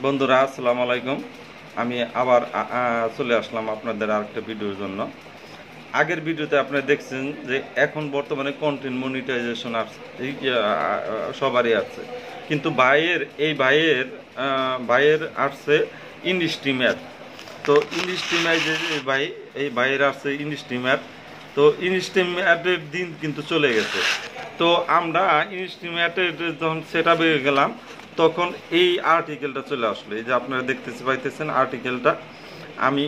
বন্ধুরা আসসালামু আলাইকুম। আমি আবার চলে আসলাম আপনাদের আরেকটা ভিডিওর জন্য। আগের ভিডিওতে আপনারা দেখছেন যে এখন বর্তমানে কন্টেন্ট মনিটাইজেশন সবারই আছে, কিন্তু ভাইয়ের আসছে ইনস্ট্রিমার। তো ইনস্ট্রিমার যে ভাই, এই ভাইয়ের আসছে ইনস্ট্রিমার। তো ইনস্ট্রিমারের দিন কিন্তু চলে গেছে। তো আমরা ইনস্ট্রিমারের যখন সেট আপে গেলাম, তখন এই আর্টিকেলটা চলে আসলো। এই যে আপনারা পাইতেছেন আর্টিকেলটা, আমি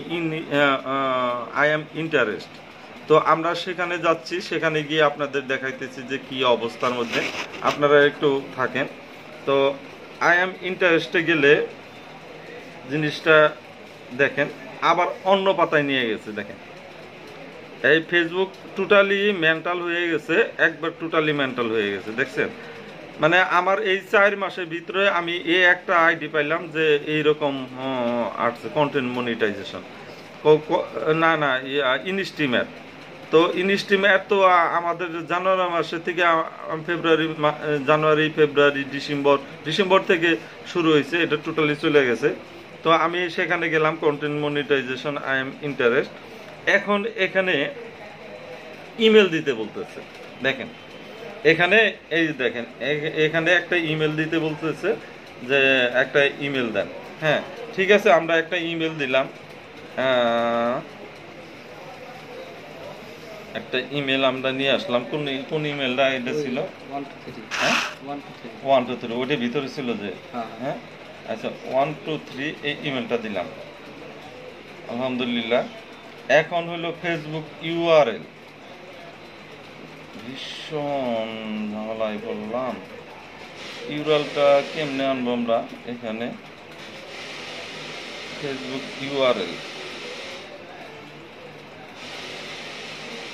আই অ্যাম ইন্টারেস্ট। তো আমরা সেখানে যাচ্ছি, সেখানে গিয়ে আপনাদের দেখাইতেছি যে কি অবস্থার মধ্যে আপনারা একটু থাকেন। তো আই অ্যাম ইন্টারেস্টে গেলে জিনিসটা দেখেন, আবার অন্য পাতায় নিয়ে গেছে। দেখেন, এই ফেসবুক টোটালি মেন্টাল হয়ে গেছে, একবার টোটালি মেন্টাল হয়ে গেছে। দেখছেন, মানে আমার এই 4 মাসের ভিতরে আমি এই একটা আইডি পাইলাম যে এইরকম আসছে কন্টেন্ট মনিটাইজেশন। না না, ইনস্ট্রিমার। তো ইনস্ট্রিমার তো আমাদের জানুয়ারি মাসে থেকে জানুয়ারি ফেব্রুয়ারি ডিসেম্বর থেকে শুরু হয়েছে, এটা টোটালি চলে গেছে। তো আমি সেখানে গেলাম, content monetization I am interest. এখন এখানে ইমেল দিতে বলতেছে। দেখেন এখানে, এই দেখেন এখানে একটা ইমেল দিতে বলতেছে যে একটা ইমেল দেন। হ্যাঁ, ঠিক আছে, আমরা একটা ইমেল দিলাম। একটা ইমেল আমরা নিয়ে আসলাম। কোন কোন ইমেলটা এটা ছিল? 123 ওইটার ভিতরে ছিল যে। হ্যাঁ, আচ্ছা 123 এই ইমেলটা দিলাম। আলহামদুলিল্লাহ। এখন হলো ফেসবুক ইউআরএল, ভীষণ ঝামেলায় বললাম। ইউআরএলটা কেমনে আনবো আমরা? এখানে ফেসবুক ইউআরএল,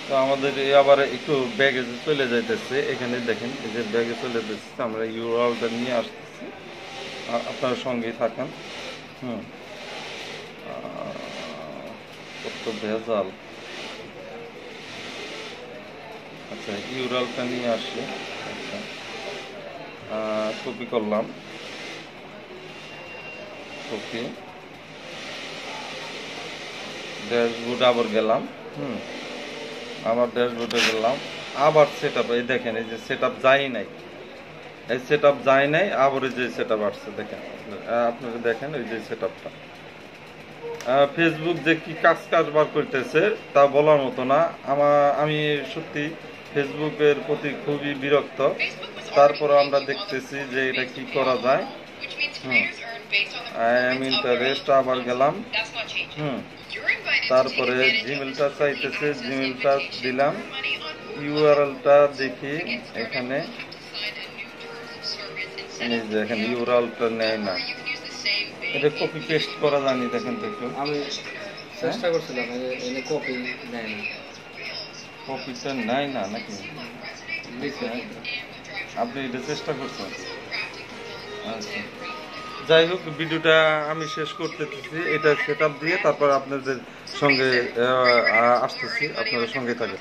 তো আমাদের আবার একটু ব্যাগে চলে যাইতেছে। এখানে দেখেন, এই যে ব্যাগে চলে যাচ্ছে, আমরা ইউআরএলটা নিয়ে আসতেছি, আপনার সঙ্গেই থাকেন। কত ভেজাল। আচ্ছা, ইউআরএলটা নিয়ে আসি। আচ্ছা, কপি করলাম, কপি, ড্যাশবোর্ড আবার গেলাম। আবার ড্যাশবোর্ডে গেলাম, আবার সেট আপ। এই দেখেন, এই যে সেট আপ যায় নাই, এই সেট আপ যায় নাই, আবার এই যে সেট আপ আসছে। দেখেন, আপনারা দেখেন ওই যে সেট আপটা। ফেসবুক যে কি কাজ কারবার করতেছে তা বলার মতো না। আমি সত্যি ফেসবুকের প্রতি খুবই বিরক্ত। তারপরে আমরা দেখতেছি যে এটা কি করা যায়। আই এম ইন্টারেস্ট, আবার গেলাম। তারপরে জিমেলটা চাইতেছে, জিমেলটা দিলাম। ইউআরএলটা দেখি, এখানে দেখেন ইউআরএলটা নেয় না। এটা কপি পেস্ট করা জানি, দেখেন তো একটু। আমি চেষ্টা করছিলাম, এনে কপি নেয় না। কপিটা নেয় না নাকি? আপনি এটা চেষ্টা করছেন? আচ্ছা, যাই হোক, ভিডিওটা আমি শেষ করতেছি। এটা সেট আপ দিয়ে তারপর আপনাদের সঙ্গে আসতেছি, আপনাদের সঙ্গে থাকে।